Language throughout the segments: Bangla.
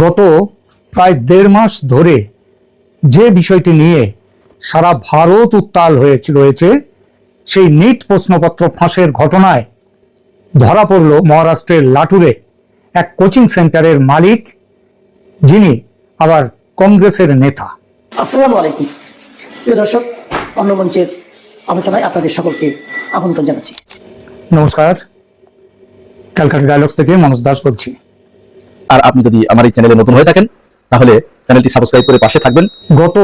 গত প্রায় 1.5 মাস ধরে যে বিষয়টি নিয়ে সারা ভারত উত্তাল রয়েছে সেই নিট প্রশ্নপত্র ফাঁসের ঘটনায় ধরা পড়ল মহারাষ্ট্রের লাটুরে এক কোচিং সেন্টারের মালিক, যিনি আবার কংগ্রেসের নেতা। আসসালামু আলাইকুম প্রিয় দর্শক, অন্য মঞ্চের আলোচনায় আপনাদের সকলকে আমন্ত্রণ জানাচ্ছি। নমস্কার, ক্যালকাটা ডায়ালগস থেকে মনোজ দাস বলছি। আর আপনি যদি আমার এই চ্যানেলে নতুন হয়ে থাকেন তাহলে চ্যানেলটি সাবস্ক্রাইব করে পাশে থাকবেন। গত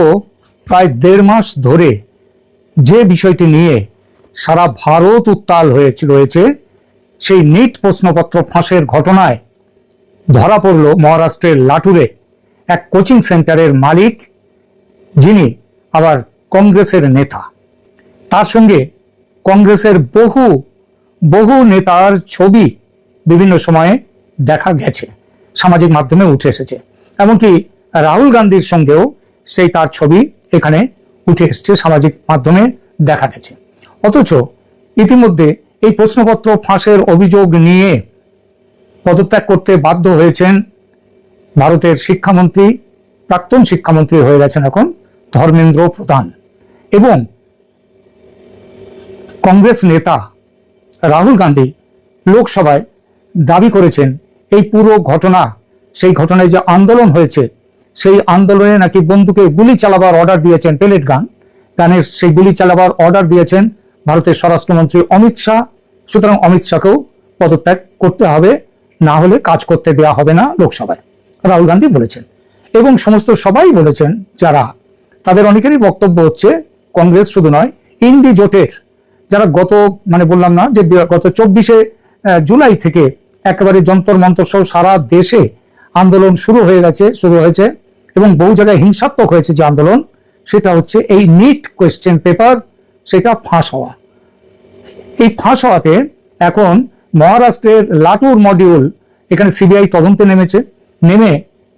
প্রায় 1.5 মাস ধরে যে বিষয়টি নিয়ে সারা ভারত উত্তাল রয়েছে সেই নিট প্রশ্নপত্র ফাঁসের ঘটনায় ধরা পড়ল মহারাষ্ট্রের লাটুরে এক কোচিং সেন্টারের মালিক, যিনি আবার কংগ্রেসের নেতা। তার সঙ্গে কংগ্রেসের বহু নেতার ছবি বিভিন্ন সময়ে দেখা গেছে, সামাজিক মাধ্যমে উঠে এসেছে। এমনকি রাহুল গান্ধীর সঙ্গেও সেই তার ছবি এখানে উঠে এসেছে, সামাজিক মাধ্যমে দেখা গেছে। অথচ ইতিমধ্যে এই প্রশ্নপত্র ফাঁসের অভিযোগ নিয়ে পদত্যাগ করতে বাধ্য হয়েছেন ভারতের শিক্ষামন্ত্রী, প্রাক্তন শিক্ষামন্ত্রী হয়ে গেছেন এখন ধর্মেন্দ্র প্রধান, এবং কংগ্রেস নেতা রাহুল গান্ধী লোকসভায় দাবি করেছেন এই পুরো ঘটনা, সেই ঘটনায় যে আন্দোলন হয়েছে সেই আন্দোলনে নাকি বন্দুকে গুলি চালাবার অর্ডার দিয়েছেন, পেলেট গানের সেই গুলি চালাবার অর্ডার দিয়েছেন ভারতের স্বরাষ্ট্রমন্ত্রী অমিত শাহ। সুতরাং অমিত শাহকেও পদত্যাগ করতে হবে, না হলে কাজ করতে দেওয়া হবে না লোকসভায়, রাহুল গান্ধী বলেছেন। এবং সমস্ত সবাই বলেছেন, যারা তাদের অনেকেরই বক্তব্য হচ্ছে কংগ্রেস শুধু নয়, ইন্ডি জোটের যারা বললাম না যে গত 24শে জুলাই থেকে একেবারে যন্তর মন্তর সহ সারা দেশে আন্দোলন শুরু হয়েছে এবং বহু জায়গায় হিংসাত্মক হয়েছে যে আন্দোলন, সেটা হচ্ছে এই নিট কোয়েশ্চেন পেপার সেটা ফাঁস হওয়া। এই ফাঁস হওয়াতে এখন মহারাষ্ট্রের লাটুর মডিউল এখানে সিবিআই তদন্তে নেমে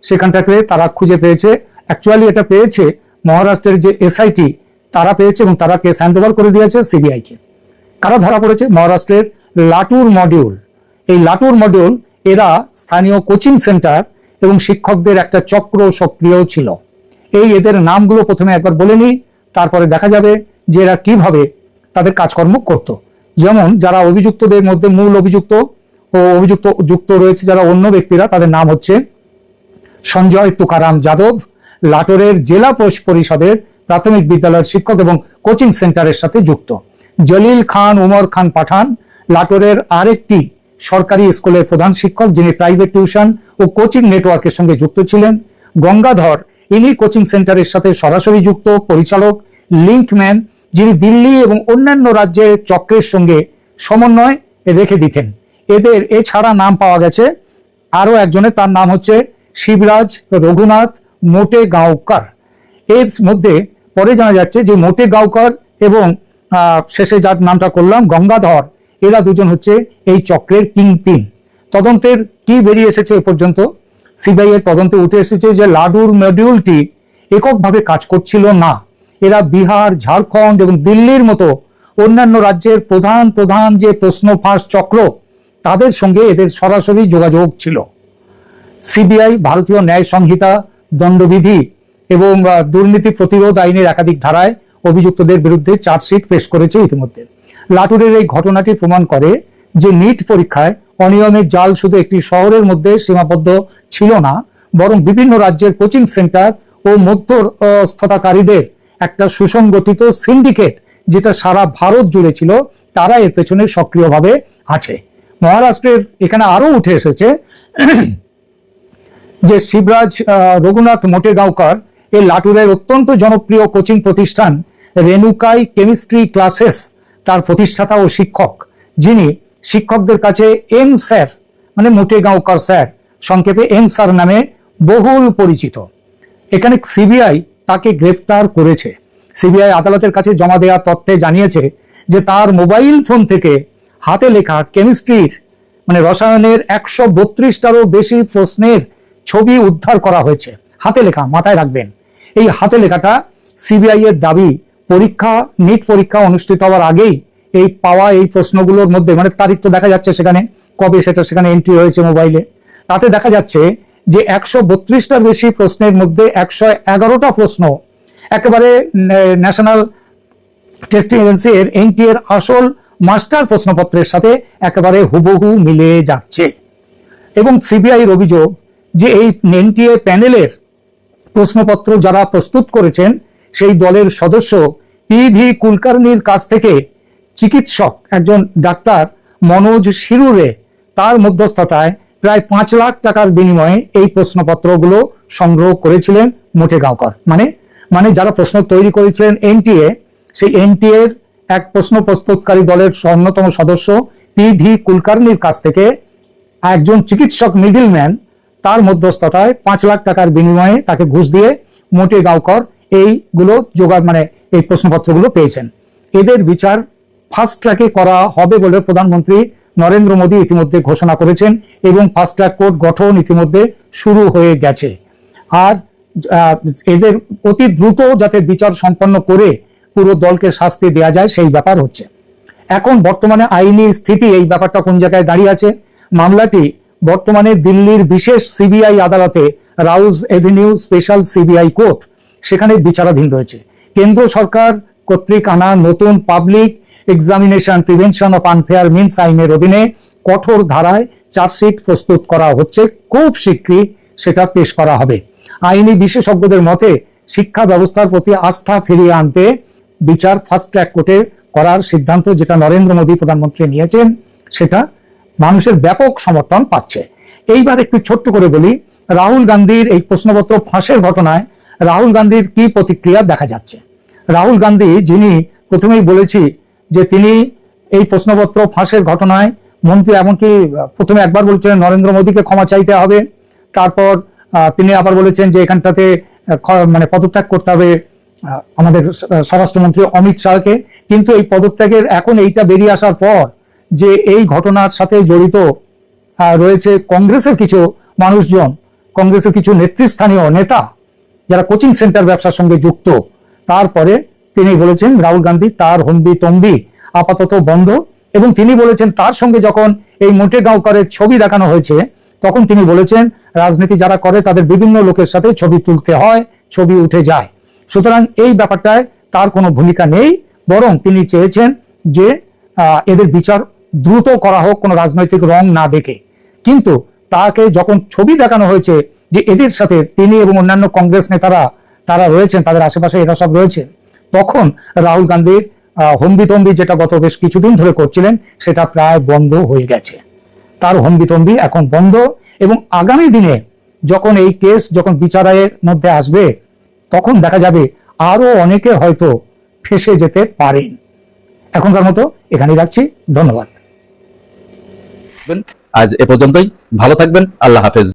সেখানটাকে তারা খুঁজে পেয়েছে। অ্যাকচুয়ালি এটা পেয়েছে মহারাষ্ট্রের যে এসআইটি, তারা পেয়েছে এবং তারা কেস হ্যান্ড ওভার করে দিয়েছে সিবিআইকে। কারা ধরা পড়েছে? মহারাষ্ট্রের লাটুর মডিউল। এই লাটুর মডিউল এরা স্থানীয় কোচিং সেন্টার এবং শিক্ষকদের একটা চক্র সক্রিয় ছিল। এদের নামগুলো প্রথমে একবার বলে নিই, তারপরে দেখা যাবে যে এরা কিভাবে তাদের কাজকর্ম করত। যেমন যারা অভিযুক্তদের মধ্যে মূল অভিযুক্ত রয়েছে যারা অন্য ব্যক্তিরা, তাদের নাম হচ্ছে সঞ্জয় তুকারাম যাদব, লাটুরের জেলা পরিষদের প্রাথমিক বিদ্যালয়ের শিক্ষক এবং কোচিং সেন্টারের সাথে যুক্ত। জলিল খান উমর খান পাঠান, লাটুরের আরেকটি সরকারি স্কুলের প্রধান শিক্ষক, যিনি প্রাইভেট টিউশন ও কোচিং নেটওয়ার্কের সঙ্গে যুক্ত ছিলেন। গঙ্গাধর, ইনি কোচিং সেন্টারের সাথে সরাসরি যুক্ত পরিচালক। লিঙ্কম্যান, যিনি দিল্লি এবং অন্যান্য রাজ্যের চক্রের সঙ্গে সমন্বয় রেখে দিতেন। এছাড়া নাম পাওয়া গেছে আরো একজনের, তার নাম হচ্ছে শিবরাজ রঘুনাথ মোটেগাঁওকর। এর মধ্যে পরে জানা যাচ্ছে যে মোটেগাঁওকর এবং শেষে যার নামটা করলাম গঙ্গাধর, এরা দুজন হচ্ছে এই চক্রের কিংপিন। তদন্তের কি বেরিয়ে এসেছে এ পর্যন্ত? সিবিআই এর তদন্তে উঠে এসেছে যে লাটুর মডিউলটি এককভাবে কাজ করছিল না। এরা বিহার, ঝাড়খণ্ড এবং দিল্লির মতো অন্যান্য রাজ্যের প্রধান যে প্রশ্ন ফাঁস চক্র, তাদের সঙ্গে এদের সরাসরি যোগাযোগ ছিল। সিবিআই ভারতীয় ন্যায় সংহিতা, দণ্ডবিধি এবং দুর্নীতি প্রতিরোধ আইনের একাধিক ধারায় অভিযুক্তদের বিরুদ্ধে চার্জশিট পেশ করেছে ইতিমধ্যে। লাটুরের এই ঘটনাটি প্রমাণ করে যে নিট পরীক্ষায় অনিয়মের জাল শুধু একটি শহরের মধ্যে সীমাবদ্ধ ছিল না, বরং বিভিন্ন রাজ্যের কোচিং সেন্টার ও মধ্যস্থতাকারীদের একটা সুসংগঠিত সিন্ডিকেট, যেটা সারা ভারত জুড়ে ছিল, তারা এর পেছনে সক্রিয়ভাবে আছে। মহারাষ্ট্রের এখানে আরো উঠে এসেছে যে শিবরাজ রঘুনাথ মোটেগাঁওকর এই লাটুরের অত্যন্ত জনপ্রিয় কোচিং প্রতিষ্ঠান রেনুকাই কেমিস্ট্রি ক্লাসেস তার প্রতিষ্ঠাতা ও শিক্ষক, যিনি শিক্ষকদের কাছে এম স্যার মোটেগাঁওকর স্যার, সংক্ষেপে এম স্যার নামে বহুল পরিচিত। এখানে সিবিআই তাকে গ্রেপ্তার করেছে। সিবিআই আদালতের কাছে জমা দেওয়া তথ্যে জানিয়েছে যে তার মোবাইল ফোন থেকে হাতে লেখা কেমিস্ট্রির রসায়নের 132টারও বেশি প্রশ্নের ছবি উদ্ধার করা হয়েছে। হাতে লেখা, মাথায় রাখবেন, এই হাতে লেখাটা সিবিআই এর দাবি নিট পরীক্ষা অনুষ্ঠিত হওয়ার আগেই এই প্রশ্নগুলোর মধ্যে তারিখ তো দেখা যাচ্ছে সেখানে, কবে সেখানে এন্ট্রি হয়েছে মোবাইলে, তাতে দেখা যাচ্ছে যে 132টার বেশি প্রশ্নের মধ্যে 111টা প্রশ্ন একেবারে ন্যাশনাল টেস্টিং এজেন্সি এর এনটিএ এর আসল মাস্টার প্রশ্নপত্রের সাথে একেবারে হুবহু মিলে যাচ্ছে। এবং সিবিআইয়ের অভিযোগ যে এই এনটিএ প্যানেলের প্রশ্নপত্র যারা প্রস্তুত করেছেন সেই দলের সদস্য পিভি কুলকার্নির কাছ থেকে চিকিৎসক একজন ডাক্তার মনোজ শিরুরে তার মধ্যস্থতায় প্রায় 5 লাখ টাকার বিনিময়ে এই প্রশ্নপত্রগুলো সংগ্রহ করেছিলেন মোটেগাঁওকর। মানে যারা প্রশ্ন তৈরি করেছিলেন এনটিএ, সেই এনটিএ এর এক প্রশ্ন প্রস্তুতকারী দলের অন্যতম সদস্য পিভি কুলকার্নির কাছ থেকে একজন চিকিৎসক মিডলম্যান তার মধ্যস্থতায় 5 লাখ টাকার বিনিময়ে তাকে ঘুষ দিয়ে মোটেগাঁওকর এইগুলো জোগাড় এই প্রশ্নপত্রগুলো পেয়েছেন। এদের বিচার ফাস্ট ট্র্যাকে করা হবে বলে প্রধানমন্ত্রী নরেন্দ্র মোদী ইতিমধ্যে ঘোষণা করেছেন এবং ফাস্ট ট্র্যাক কোর্ট গঠন ইতিমধ্যে শুরু হয়ে গেছে। আর এদের অতি দ্রুত যাতে বিচার সম্পন্ন করে পুরো দলকে শাস্তি দেওয়া যায় সেই ব্যাপার হচ্ছে। এখন বর্তমানে আইনি স্থিতি এই ব্যাপারটা কোন জায়গায় দাঁড়িয়ে আছে? মামলাটি বর্তমানে দিল্লির বিশেষ সিবিআই আদালতে রাউজ এভিনিউ স্পেশাল সিবিআই কোর্ট সেখানে বিচারাধীন রয়েছে। কেন্দ্র সরকার কর্তৃক আনা নতুন public examination prevention of unfair means আইনের অধীনে কঠোর ধারায় চার্জশিট প্রস্তুত করা হচ্ছে। খুব শীঘ্রই সেটা পেশ করা হবে। আইনি বিশেষজ্ঞদের মতে শিক্ষা ব্যবস্থার প্রতি আস্থা ফিরিয়ে আনতে বিচার ফাস্ট ট্র্যাক কোর্টে করার সিদ্ধান্ত যেটা নরেন্দ্র মোদী প্রধানমন্ত্রী নিয়েছেন সেটা মানুষের ব্যাপক সমর্থন পাচ্ছে। এইবার একটু ছোট্ট করে বলি, রাহুল গান্ধীর এই প্রশ্নপত্র ফাঁসের ঘটনায় রাহুল গান্ধীর কি প্রতিক্রিয়া দেখা যাচ্ছে। রাহুল গান্ধী, যিনি প্রথমেই বলেছি যে তিনি এই প্রশ্নপত্র ফাঁসের ঘটনায় মন্ত্রী, এমনকি প্রথমে একবার বলছিলেন নরেন্দ্র মোদীকে ক্ষমা চাইতে হবে, তারপর তিনি আবার বলেছেন যে এখানটাতে পদত্যাগ করতে হবে আমাদের স্বরাষ্ট্রমন্ত্রী অমিত শাহকে। কিন্তু এই পদত্যাগের এখন এইটা বেরিয়ে আসার পর যে এই ঘটনার সাথে জড়িত রয়েছে কংগ্রেসের কিছু মানুষজন, কংগ্রেসের কিছু নেতৃস্থানীয় নেতা যারা কোচিং সেন্টার ব্যবসার সঙ্গে যুক্ত, তারপরে তিনি বলেছেন রাহুল গান্ধী তার হম্বি তম্বি আপাতত বন্ধ। এবং তিনি বলেছেন তার সঙ্গে যখন এই মোটেগাঁওকরের ছবি দেখানো হয়েছে তখন তিনি বলেছেন রাজনীতি যারা করে তাদের বিভিন্ন লোকের সাথে ছবি তুলতে হয়, ছবি উঠে যায়। সুতরাং এই ব্যাপারটায় তার কোনো ভূমিকা নেই, বরং তিনি চেয়েছেন যে এদের বিচার দ্রুত করা হোক কোনো রাজনৈতিক রং না দেখে। কিন্তু তাকে যখন ছবি দেখানো হয়েছে যে এদের সাথে তিনি এবং অন্যান্য কংগ্রেস নেতারা তারা রয়েছেন, তাদের আশেপাশে এরা সব রয়েছেন, তখন রাহুল গান্ধীর হম্বিতম্বি যেটা গত বেশ কিছুদিন ধরে করছিলেন সেটা প্রায় বন্ধ হয়ে গেছে। তার হম্বিতম্বি এখন বন্ধ। এবং আগামী দিনে যখন এই কেস যখন বিচারের মধ্যে আসবে তখন দেখা যাবে আরো অনেকে হয়তো ফেঁসে যেতে পারেন। এখনকার মতো এখানেই রাখছি, ধন্যবাদ। আজ এ পর্যন্তই, ভালো থাকবেন, আল্লাহ হাফেজ।